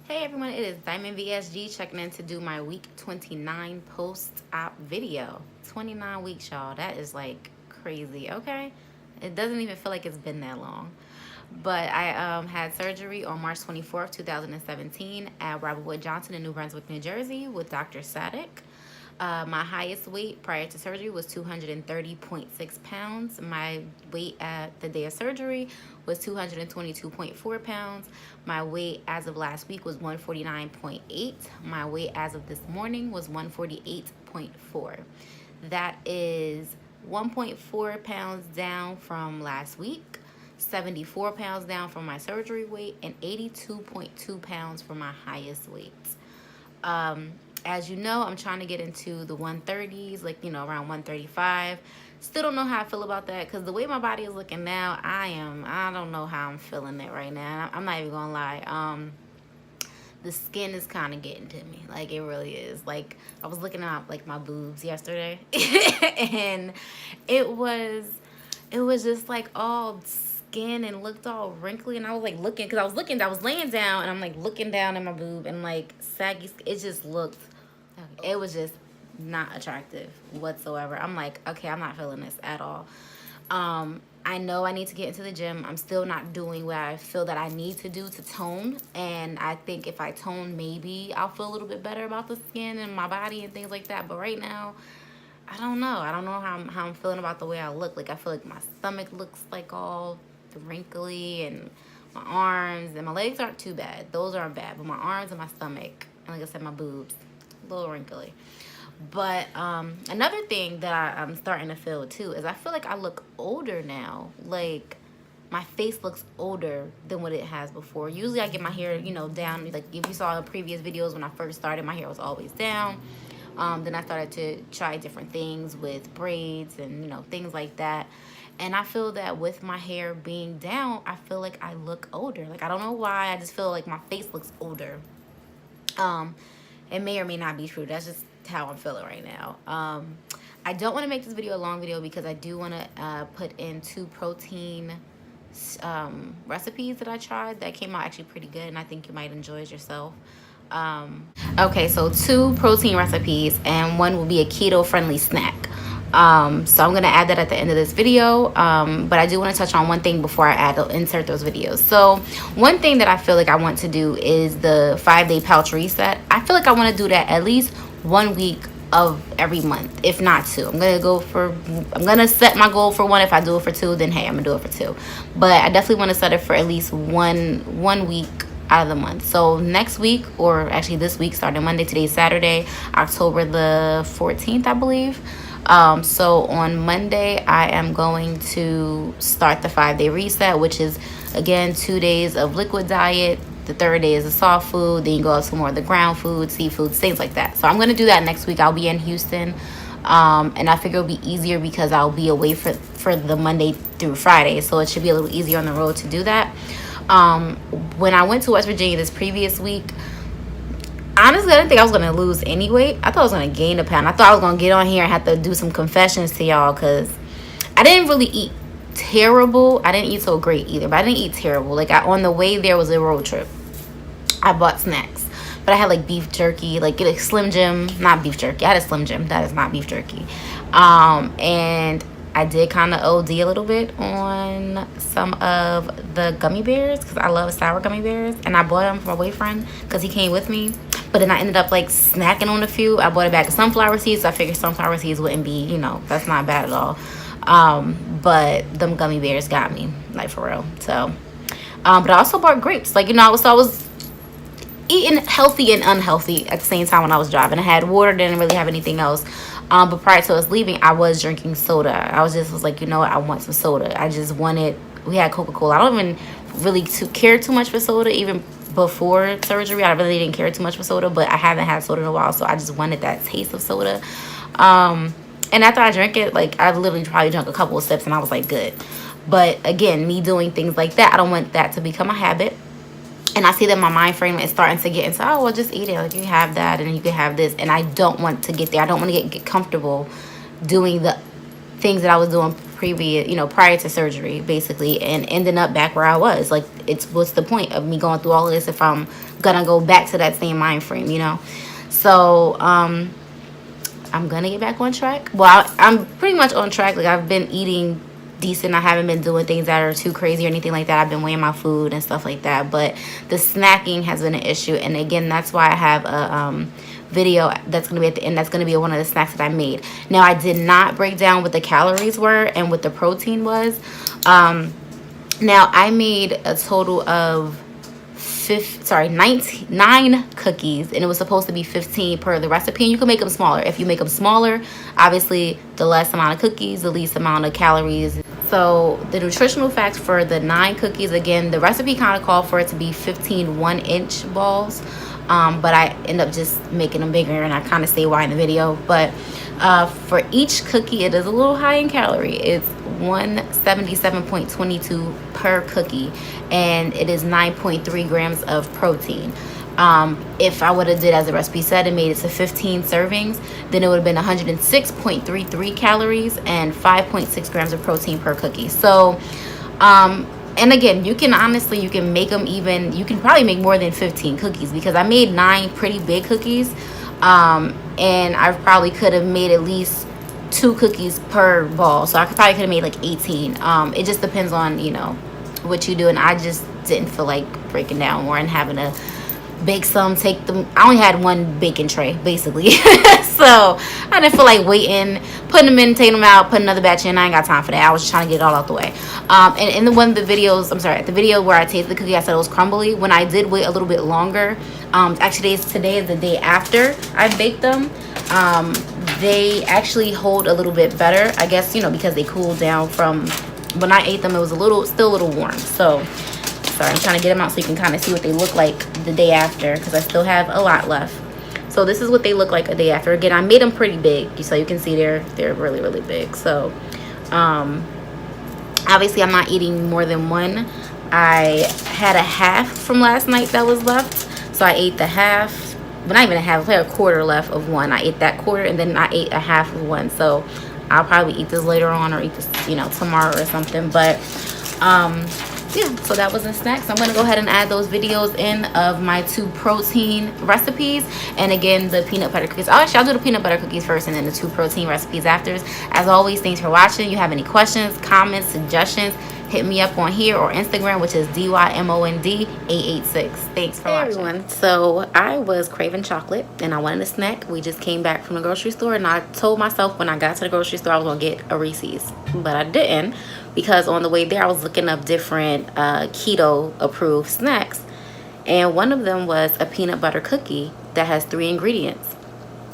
Hey everyone, it is Diamond VSG checking in to do my week 29 post-op video. 29 weeks, y'all. That is like crazy, okay? It doesn't even feel like it's been that long. But I had surgery on March 24th, 2017 at Robert Wood Johnson in New Brunswick, New Jersey with Dr. Sadek. My highest weight prior to surgery was 230.6 pounds. My weight at the day of surgery was 222.4 pounds. My weight as of last week was 149.8. My weight as of this morning was 148.4. That is 1.4 pounds down from last week, 74 pounds down from my surgery weight, and 82.2 pounds for my highest weight. As you know, I'm trying to get into the 130s, like, around 135. Still don't know how I feel about that because the way my body is looking now, I don't know how I'm feeling it right now. I'm not even gonna lie. The skin is kind of getting to me. Like, it really is. Like, I was looking at, like, my boobs yesterday and it was just, like, all skin and looked all wrinkly, and I was like looking because I was laying down and I'm like looking down at my boob and like saggy. It just looked, it was just not attractive whatsoever. I'm like, okay, I'm not feeling this at all. I know I need to get into the gym. I'm still not doing what I feel that I need to do to tone, and I think if I tone, maybe I'll feel a little bit better about the skin and my body and things like that. But right now, I don't know. I don't know how I'm feeling about the way I look. Like, I feel like my stomach looks like all wrinkly, and my arms and my legs aren't too bad. Those aren't bad, but my arms and my stomach, and like I said, my boobs, a little wrinkly. But another thing that I'm starting to feel too is I feel like I look older now. Like, my face looks older than what it has before. Usually I get my hair, down. Like, if you saw in previous videos when I first started, my hair was always down. Then I started to try different things with braids and, things like that. And I feel that with my hair being down, I feel like I look older. Like, I don't know why. I just feel like my face looks older. It may or may not be true. That's just how I'm feeling right now. I don't want to make this video a long video because I do want to put in 2 protein recipes that I tried that came out actually pretty good, and I think you might enjoy it yourself. Okay, so 2 protein recipes, and one will be a keto friendly snack. So I'm going to add that at the end of this video. But I do want to touch on one thing before I insert those videos. So one thing that I feel like I want to do is the 5-day pouch reset. I feel like I want to do that at least 1 week of every month, if not 2. I'm going to set my goal for 1. If I do it for 2, then hey, I'm going to do it for 2. But I definitely want to set it for at least one week out of the month. So next week, or actually this week, starting Monday, today's Saturday, October the 14th, I believe. So on Monday, I am going to start the 5-day reset, which is, again, 2 days of liquid diet. The 3rd day is a soft food. Then you go up to more of the ground food, seafood, things like that. So I'm going to do that next week. I'll be in Houston. And I figure it'll be easier because I'll be away for the Monday through Friday. So it should be a little easier on the road to do that. When I went to West Virginia this previous week, honestly, I didn't think I was going to lose any weight. I thought I was going to gain a pound. I thought I was going to get on here and have to do some confessions to y'all because I didn't really eat terrible. I didn't eat so great either, but I didn't eat terrible. Like, on the way there was a road trip. I bought snacks, but I had like beef jerky, like get a Slim Jim, not beef jerky. I had a Slim Jim. That is not beef jerky. And I did kind of OD a little bit on some of the gummy bears because I love sour gummy bears, and I bought them for my boyfriend because he came with me. But then I ended up like snacking on a few. I bought a bag of sunflower seeds. So I figured sunflower seeds wouldn't be, that's not bad at all. But them gummy bears got me, like, for real. So, but I also bought grapes. Like, I was eating healthy and unhealthy at the same time when I was driving. I had water, didn't really have anything else. But prior to us leaving, I was drinking soda. I was like, you know what, I want some soda. We had Coca-Cola. I don't even really care too much for soda. Even before surgery, I really didn't care too much for soda, but I haven't had soda in a while, so I just wanted that taste of soda. And after I drank it, like, I literally probably drank a couple of sips and I was like, good. But again, me doing things like that, I don't want that to become a habit. And I see that my mind frame is starting to get into, oh, well, just eat it. Like, you have that and you can have this. And I don't want to get there. I don't want to get comfortable doing the things that I was doing prior to surgery, basically, and ending up back where I was. Like, what's the point of me going through all of this if I'm gonna go back to that same mind frame, you know. So I'm gonna get back on track. Well, I'm pretty much on track. Like, I've been eating decent. I haven't been doing things that are too crazy or anything like that. I've been weighing my food and stuff like that, but the snacking has been an issue. And again, that's why I have a video that's going to be at the end. That's going to be one of the snacks that I made. Now, I did not break down what the calories were and what the protein was. Now, I made a total of 9 cookies, and it was supposed to be 15 per the recipe. And you can make them smaller. If you make them smaller, obviously the less amount of cookies, the least amount of calories. So the nutritional facts for the 9 cookies, again, the recipe kind of called for it to be 15 1-inch balls, but I end up just making them bigger, and I kind of say why in the video. But for each cookie, it is a little high in calorie. It's 177.22 per cookie, and it is 9.3 grams of protein. If I would have did as the recipe said and made it to 15 servings, then it would have been 106.33 calories and 5.6 grams of protein per cookie. So and again, you can make them even, you can probably make more than 15 cookies, because I made 9 pretty big cookies, and I probably could have made at least 2 cookies per ball, so I probably could have made like 18. It just depends on, you know, what you do, and I just didn't feel like breaking down more and having to bake some, take them. I only had 1 baking tray basically, so I didn't feel like waiting, putting them in, taking them out, put another batch in. I ain't got time for that. I was just trying to get it all out the way. And in one of the videos, the video where I tasted the cookie, I said it was crumbly. When I did wait a little bit longer, actually today is the day after I baked them, they actually hold a little bit better, I guess, you know, because they cooled down from when I ate them. It was still a little warm. So sorry, I'm trying to get them out so you can kind of see what they look like the day after, because I still have a lot left. So this is what they look like a day after. Again, I made them pretty big, so you can see they're really, really big. So obviously I'm not eating more than 1. I had a half from last night that was left, so I ate the half, but not even a half, I had a quarter left of 1. I ate that quarter, and then I ate a half of 1. So I'll probably eat this later on, or eat this, you know, tomorrow or something. But yeah, so that was the snacks. I'm going to go ahead and add those videos in of my 2 protein recipes, and again the peanut butter cookies. I'll do the peanut butter cookies first and then the 2 protein recipes after. As always, thanks for watching. You have any questions, comments, suggestions, hit me up on here or Instagram, which is DYMOND886. Thanks for watching. Hey everyone, so I was craving chocolate and I wanted a snack. We just came back from the grocery store, and I told myself when I got to the grocery store I was going to get a Reese's, but I didn't, because on the way there I was looking up different keto approved snacks, and one of them was a peanut butter cookie that has 3 ingredients,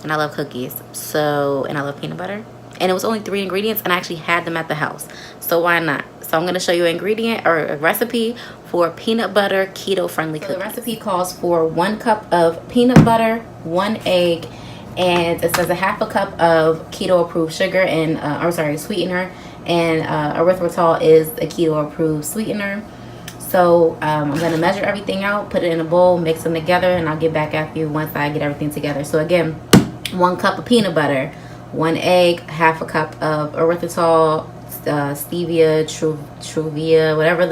and I love cookies, so, and I love peanut butter, and it was only 3 ingredients, and I actually had them at the house, so why not? So I'm going to show you an ingredient or a recipe for peanut butter keto friendly cookies. The recipe calls for 1 cup of peanut butter, 1 egg, and it says a half a cup of keto approved sugar and sweetener, and erythritol is a keto approved sweetener. So I'm going to measure everything out, put it in a bowl, mix them together, and I'll get back at you once I get everything together. So again, 1 cup of peanut butter, 1 egg, half a cup of erythritol, stevia, truvia, whatever,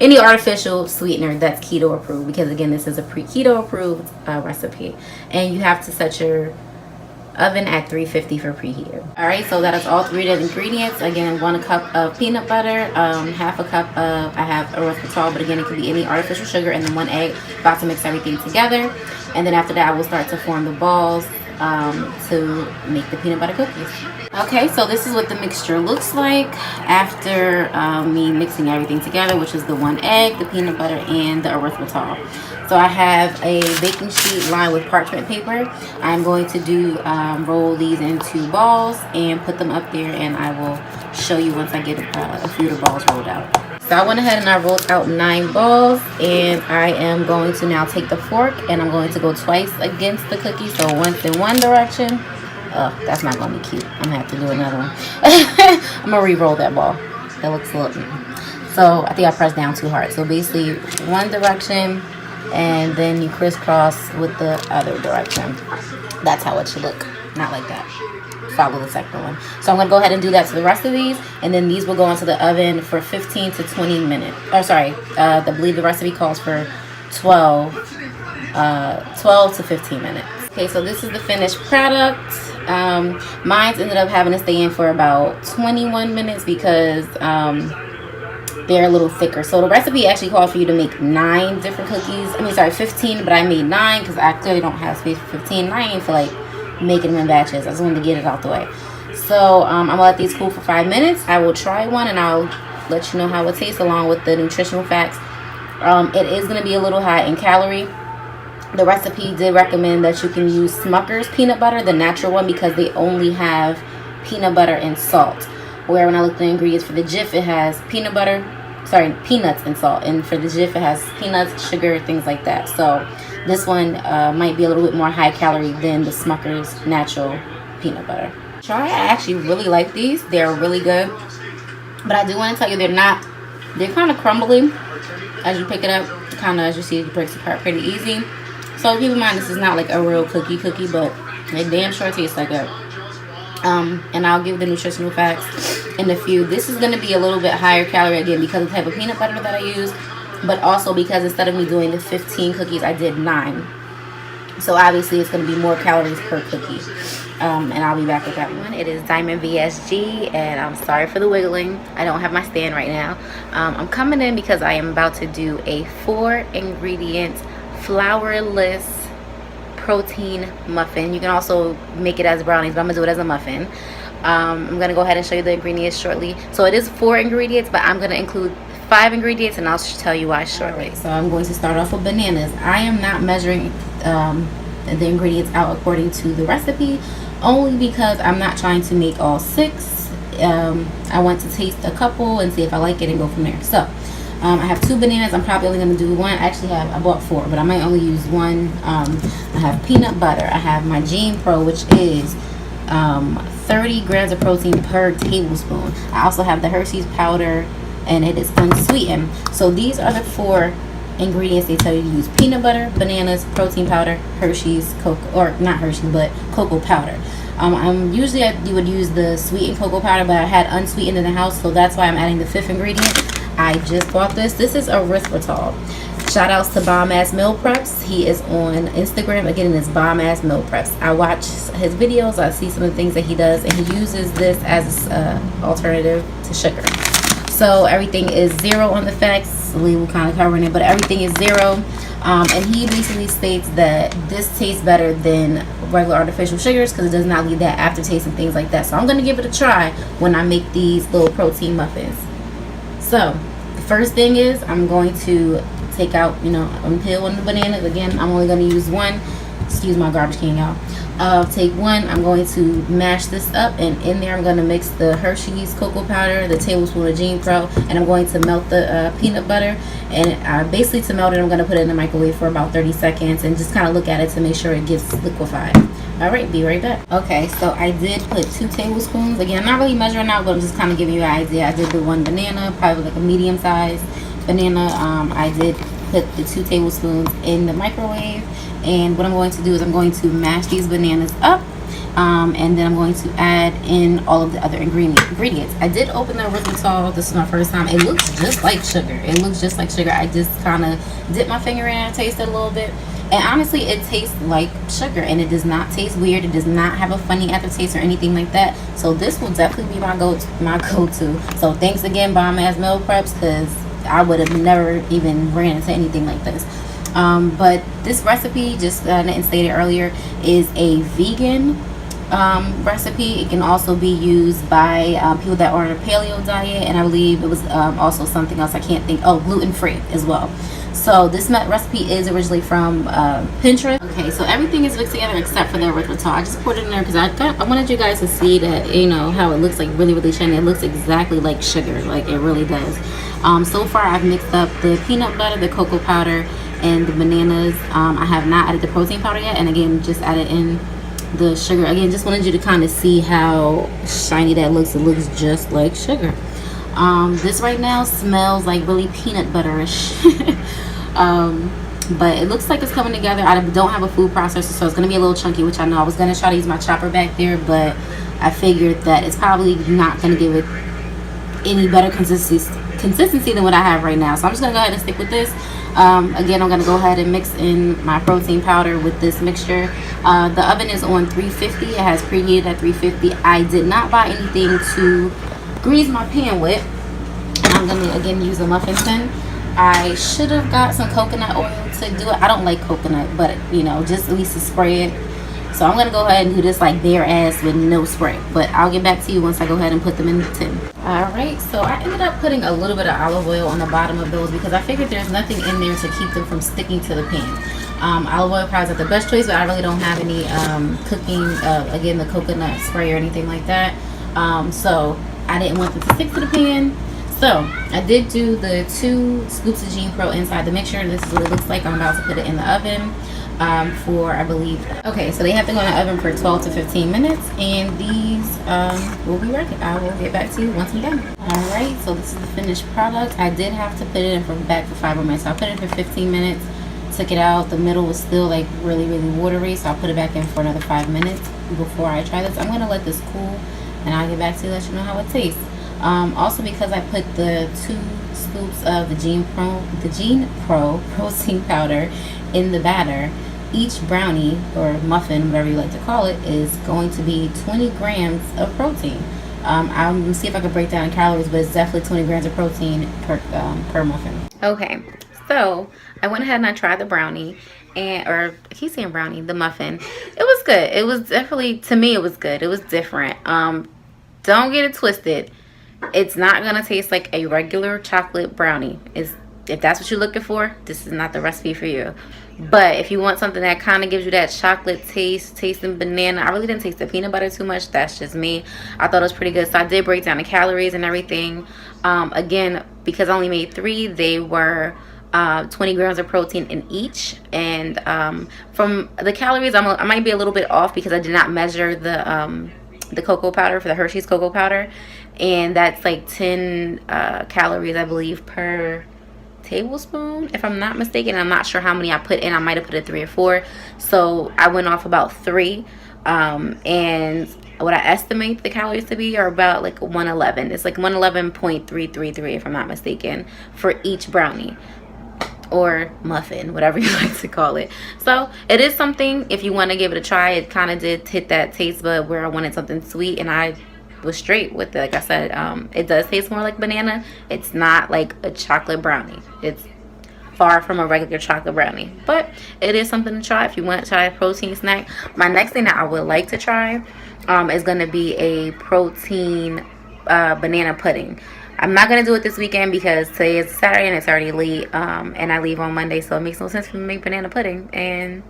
any artificial sweetener that's keto approved, because again this is a keto approved recipe, and you have to set your oven at 350 for preheated. All right, so that is all 3 of the ingredients. Again, 1 cup of peanut butter, half a cup of, I have erythritol, but again it could be any artificial sugar, and then 1 egg. About to mix everything together, and then after that I will start to form the balls to make the peanut butter cookies. Okay, so this is what the mixture looks like after me mixing everything together, which is the 1 egg, the peanut butter, and the erythritol. So I have a baking sheet lined with parchment paper. I'm going to roll these into balls and put them up there, and I will show you once I get a few of the balls rolled out. So I went ahead and I rolled out 9 balls, and I am going to now take the fork and I'm going to go twice against the cookie. So once in one direction. That's not going to be cute. I'm going to have to do another one. I'm going to re-roll that ball. That looks a little... So I think I pressed down too hard. So basically one direction, and then you crisscross with the other direction. That's how it should look. Not like that. Follow the second one. So I'm going to go ahead and do that to the rest of these, and then these will go into the oven for 15 to 20 minutes. Oh, sorry. I believe the recipe calls for 12 12 to 15 minutes. Okay, so this is the finished product. Mine ended up having to stay in for about 21 minutes because they're a little thicker. So the recipe actually called for you to make 9 different cookies. 15, but I made 9 because I clearly don't have space for 15. And I ain't feel like making them in batches. I just wanted to get it out the way. So I'm gonna let these cool for 5 minutes. I will try one and I'll let you know how it tastes along with the nutritional facts. It is gonna be a little high in calorie. The recipe did recommend that you can use Smucker's peanut butter, the natural one, because they only have peanut butter and salt. Where when I look at the ingredients for the Jif, it has peanuts and salt. And for the Jif, it has peanuts, sugar, things like that. So this one might be a little bit more high calorie than the Smucker's natural peanut butter. I actually really like these. They're really good. But I do want to tell you, they're kind of crumbly. As you pick it up, kind of, as you see, it breaks apart pretty easy. So keep in mind, this is not like a real cookie, but they damn sure tastes like it. And I'll give the nutritional facts in a few. This is going to be a little bit higher calorie again because of the type of peanut butter that I use, but also because instead of me doing the 15 cookies, I did 9. So obviously it's going to be more calories per cookie. And I'll be back with that one. It is Diamond VSG, and I'm sorry for the wiggling. I don't have my stand right now. I'm coming in because I am about to do a 4-ingredient flourless protein muffin. You can also make it as brownies, but I'm gonna do it as a muffin. I'm gonna go ahead and show you the ingredients shortly. So it is 4 ingredients, but I'm gonna include 5 ingredients, and I'll tell you why shortly. Right, so I'm going to start off with bananas. I am not measuring the ingredients out according to the recipe, only because I'm not trying to make all 6. I want to taste a couple and see if I like it and go from there. So I have 2 bananas. I'm probably only going to do 1. Actually, I bought 4, but I might only use 1. I have peanut butter. I have my Gene Pro, which is 30 grams of protein per tablespoon. I also have the Hershey's powder, and it is unsweetened. So these are the 4 ingredients they tell you to use: peanut butter, bananas, protein powder, Hershey's cocoa, or not Hershey, but cocoa powder. Usually you would use the sweetened cocoa powder, but I had unsweetened in the house, so that's why I'm adding the 5th ingredient. I just bought this. This is erythritol. Shout outs to Bomb Ass Meal Preps. He is on Instagram. Again, it's Bomb Ass Meal Preps. I watch his videos. I see some of the things that he does, and he uses this as an alternative to sugar. So everything is 0 on the facts. We will kind of covering it, but everything is 0. And he basically states that this tastes better than regular artificial sugars because it does not leave that aftertaste and things like that. So I'm going to give it a try when I make these little protein muffins. So the first thing is I'm going to take out, unpeel one of the bananas. Again, I'm only going to use 1. Excuse my garbage can, y'all. Take 1. I'm going to mash this up, and in there I'm going to mix the Hershey's cocoa powder, the tablespoon of Gene Pro, and I'm going to melt the peanut butter. And basically, to melt it, I'm going to put it in the microwave for about 30 seconds and just kind of look at it to make sure it gets liquefied. All right, be right back. Okay, so I did put 2 tablespoons. Again, I'm not really measuring out, but I'm just kind of giving you an idea. I did the 1 banana, probably like a medium-sized banana. I did put the 2 tablespoons in the microwave. And what I'm going to do is I'm going to mash these bananas up, and then I'm going to add in all of the other ingredients. I did open the erythritol. This is my first time. It looks just like sugar. I just kind of dipped my finger in and tasted a little bit. And honestly, it tastes like sugar, and it does not taste weird. It does not have a funny aftertaste or anything like that. So this will definitely be my go-to. So thanks again, Bomb Ass Meal Preps, because I would have never even ran into anything like this. But this recipe, just didn't state it earlier, is a vegan recipe. It can also be used by people that are on a paleo diet, and I believe it was also something else I can't think. Oh, gluten-free as well. So this recipe is originally from Pinterest. Okay, so everything is mixed together except for the erythritol. I just poured it in there because I wanted you guys to see that, how it looks like really, really shiny. It looks exactly like sugar, like it really does. So far I've mixed up the peanut butter, the cocoa powder, and the bananas. I have not added the protein powder yet, and again, just added in the sugar. Again, just wanted you to kind of see how shiny that looks. It looks just like sugar. This right now smells like really peanut butterish. But it looks like it's coming together. I don't have a food processor, so it's going to be a little chunky, which I know. I was going to try to use my chopper back there, but I figured that it's probably not going to give it any better consistency than what I have right now. So I'm just going to go ahead and stick with this. Again, I'm going to go ahead and mix in my protein powder with this mixture. The oven is on 350. It has preheated at 350. I did not buy anything to grease my pan with. And I'm going to, again, use a muffin tin. I should have got some coconut oil to do it. I don't like coconut, but, you know, just at least to spray it. So I'm going to go ahead and do this like bare ass with no spray. But I'll get back to you once I go ahead and put them in the tin. Alright, so I ended up putting a little bit of olive oil on the bottom of those because I figured there's nothing in there to keep them from sticking to the pan. Olive oil probably is not the best choice, but I really don't have any cooking, again, the coconut spray or anything like that. So I didn't want them to stick to the pan. So I did do the 2 scoops of Gene Pro inside the mixture. This is what it looks like. I'm about to put it in the oven for, I believe, okay, so they have to go in the oven for 12 to 15 minutes, and these will be ready. I will get back to you once I'm done. Alright, so this is the finished product. I did have to put it in for back for 5 more minutes. So I put it in for 15 minutes, took it out. The middle was still like really watery, so I'll put it back in for another 5 minutes before I try this. I'm going to let this cool, and I'll get back to you, let you know how it tastes. Also, because I put the 2 scoops of the Gene Pro protein powder in the batter, each brownie or muffin, whatever you like to call it, is going to be 20 grams of protein. I'm going to see if I can break down calories, but it's definitely 20 grams of protein per muffin. Okay, so I went ahead and I tried the brownie, or I keep saying brownie, the muffin. It was good. It was definitely, to me, it was good. It was different. Don't get it twisted. It's not going to taste like a regular chocolate brownie. If that's what you're looking for, this is not the recipe for you. But if you want something that kind of gives you that chocolate taste, tasting banana. I really didn't taste the peanut butter too much. That's just me. I thought it was pretty good. So I did break down the calories and everything. Again, because I only made 3, they were 20 grams of protein in each. And from the calories, I might be a little bit off because I did not measure the cocoa powder for the Hershey's cocoa powder. And that's like 10 calories, I believe, per tablespoon, if I'm not mistaken. I'm not sure how many I put in. I might have put it 3 or 4, so I went off about 3, and what I estimate the calories to be are about like 111. It's like 111.333 if I'm not mistaken for each brownie or muffin, whatever you like to call it. So it is something, if you want to give it a try. It kind of did hit that taste bud where I wanted something sweet, and I was straight with it. Like I said, it does taste more like banana. It's not like a chocolate brownie. It's far from a regular chocolate brownie, but it is something to try if you want to try a protein snack. My next thing that I would like to try is going to be a protein banana pudding. I'm not going to do it this weekend because today is Saturday and it's already late, and I leave on Monday, so it makes no sense for me to make banana pudding and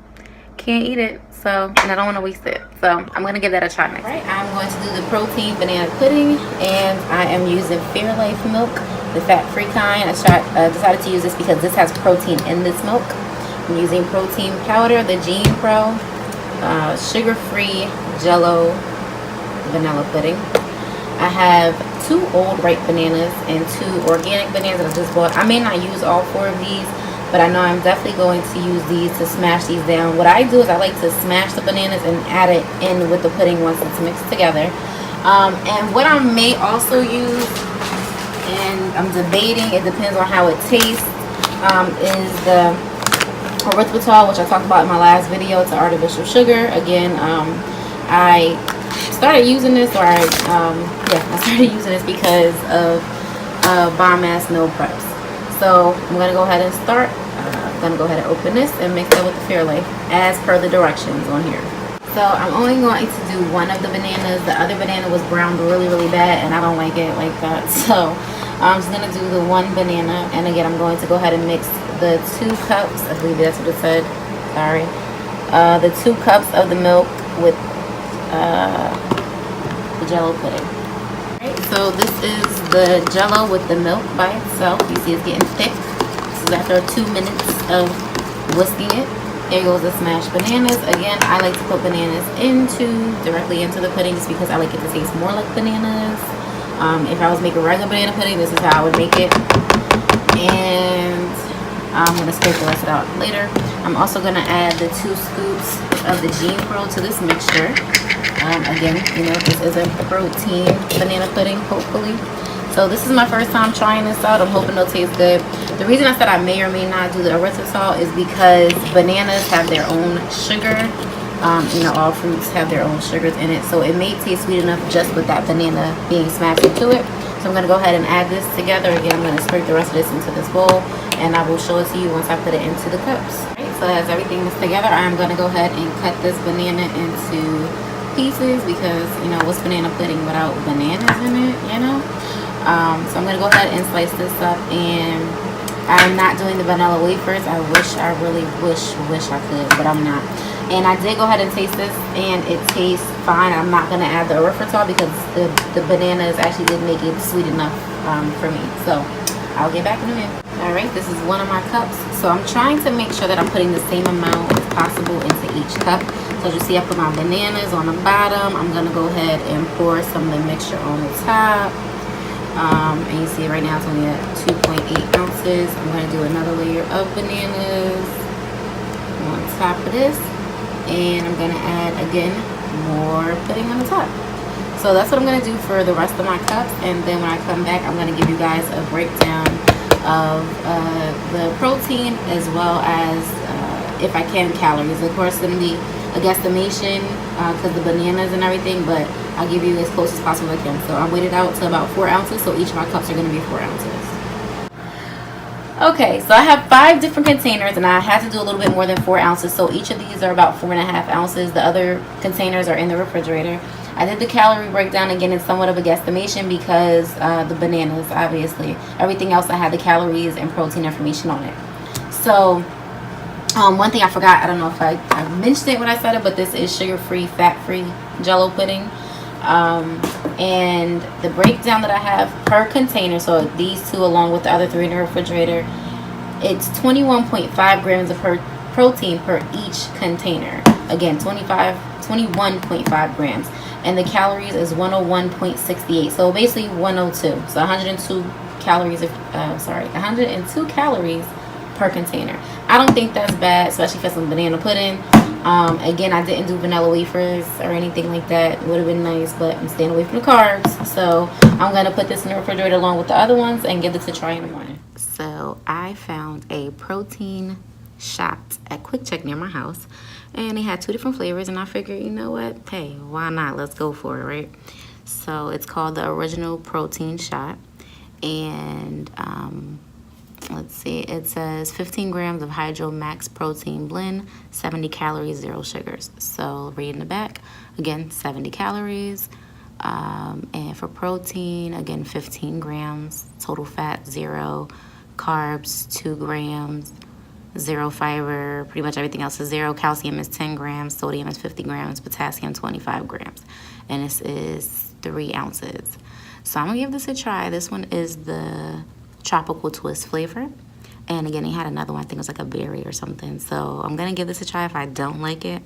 can't eat it, and I don't want to waste it. So I'm going to give that a try next. Right, I'm going to do the protein banana pudding, and I am using Fairlife milk, the fat-free kind. I decided to use this because this has protein in this milk. I'm using protein powder, the Gene Pro, sugar-free Jello vanilla pudding. I have 2 old ripe bananas and 2 organic bananas that I just bought. I may not use all 4 of these, but I know I'm definitely going to use these to smash these down. What I do is I like to smash the bananas and add it in with the pudding once it's mixed together. And what I may also use, and I'm debating, it depends on how it tastes, is the erythritol, which I talked about in my last video. It's an artificial sugar. Again, I started using this, I started using this because of bomb ass no preps. So I'm going to go ahead and start. I'm going to go ahead and open this and mix it with the Fairlife as per the directions on here. So I'm only going to do 1 of the bananas. The other banana was browned really bad, and I don't like it like that. So I'm just going to do the 1 banana. And again, I'm going to go ahead and mix the 2 cups. I believe that's what it said. Sorry. The 2 cups of the milk with the Jello pudding. So this is the Jello with the milk by itself. You see it's getting thick. This is after 2 minutes of whisking it. There goes the smashed bananas. Again, I like to put bananas directly into the pudding just because I like it to taste more like bananas. If I was making regular banana pudding, this is how I would make it. And I'm going to scrape the rest of it out later. I'm also going to add the 2 scoops of the Gene Pro to this mixture. Again, you know, this is a protein banana pudding, hopefully. So this is my first time trying this out. I'm hoping it'll taste good. The reason I said I may or may not do the erythritol is because bananas have their own sugar. You know, all fruits have their own sugars in it, so it may taste sweet enough just with that banana being smashed into it. So I'm going to go ahead and add this together. Again, I'm going to scrape the rest of this into this bowl, and I will show it to you once I put it into the cups. All right, so as everything is together, I'm going to go ahead and cut this banana into pieces because, you know, what's banana pudding without bananas in it, you know? So I'm going to go ahead and slice this up, and I'm not doing the vanilla wafers. I really wish I could, but I'm not. And I did go ahead and taste this, and it tastes fine. I'm not going to add the erythritol because the bananas actually did make it sweet enough for me. So I'll get back in a minute. Alright, this is one of my cups. So I'm trying to make sure that I'm putting the same amount as possible into each cup. So as you see, I put my bananas on the bottom. I'm going to go ahead and pour some of the mixture on the top. And you see right now it's only at 2.8 ounces. I'm going to do another layer of bananas on top of this. And I'm going to add, again, more pudding on the top. So that's what I'm going to do for the rest of my cups. And then when I come back, I'm going to give you guys a breakdown of the protein as well as, if I can, calories. Of course, it's going to be a guesstimation because the bananas and everything, but I'll give you as close as possible as I can. So I weighed it out to about 4 ounces, so each of my cups are going to be 4 ounces. Okay, so I have 5 different containers, and I had to do a little bit more than 4 ounces, so each of these are about 4.5 ounces. The other containers are in the refrigerator. I did the calorie breakdown. Again, it's somewhat of a guesstimation because the bananas, obviously. Everything else, I had the calories and protein information on it. So one thing I forgot, I don't know if I mentioned it when I said it, but this is sugar-free, fat-free Jell-O pudding. And the breakdown that I have per container, so these 2 along with the other 3 in the refrigerator, it's 21.5 grams of protein per each container. Again, 21.5 grams. And the calories is 101.68. So basically 102. So 102 calories, 102 calories per container. I don't think that's bad, especially for some banana pudding. Again, I didn't do vanilla wafers or anything like that. It would have been nice, but I'm staying away from the carbs. So I'm going to put this in the refrigerator along with the other ones and give this a try in the morning. So I found a protein shot at Quick Check near my house, and they had 2 different flavors, and I figured, you know what, hey, why not? Let's go for it, right? So it's called the original protein shot, and let's see, it says 15 grams of Hydro Max protein blend, 70 calories, 0 sugars. So reading the back, again, 70 calories. And for protein, again, 15 grams, total fat, 0, carbs, 2 grams, 0 fiber, pretty much everything else is 0. Calcium is 10 grams, sodium is 50 grams, potassium 25 grams. And this is 3 ounces. So I'm gonna give this a try. This one is the tropical twist flavor, and again, he had another one, I think it was like a berry or something. So I'm gonna give this a try. If I don't like it,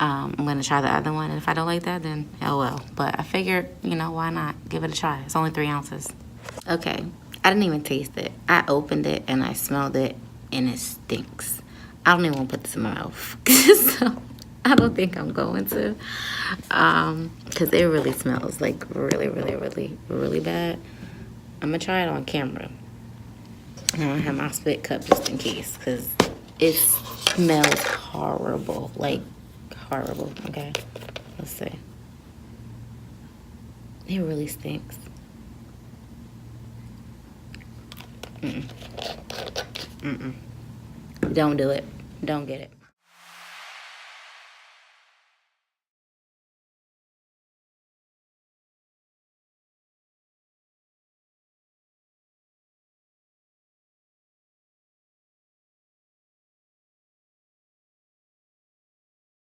I'm gonna try the other one, and if I don't like that, then oh well. But I figured, you know, why not give it a try? It's only 3 ounces. Okay, I didn't even taste it. I opened it and I smelled it, and it stinks. I don't even want to put this in my mouth. So I don't think I'm going to, because it really smells like really bad. I'm gonna try it on camera. I don't have my spit cup just in case, because it smells horrible, like horrible. Okay, let's see. It really stinks. Don't do it. Don't get it.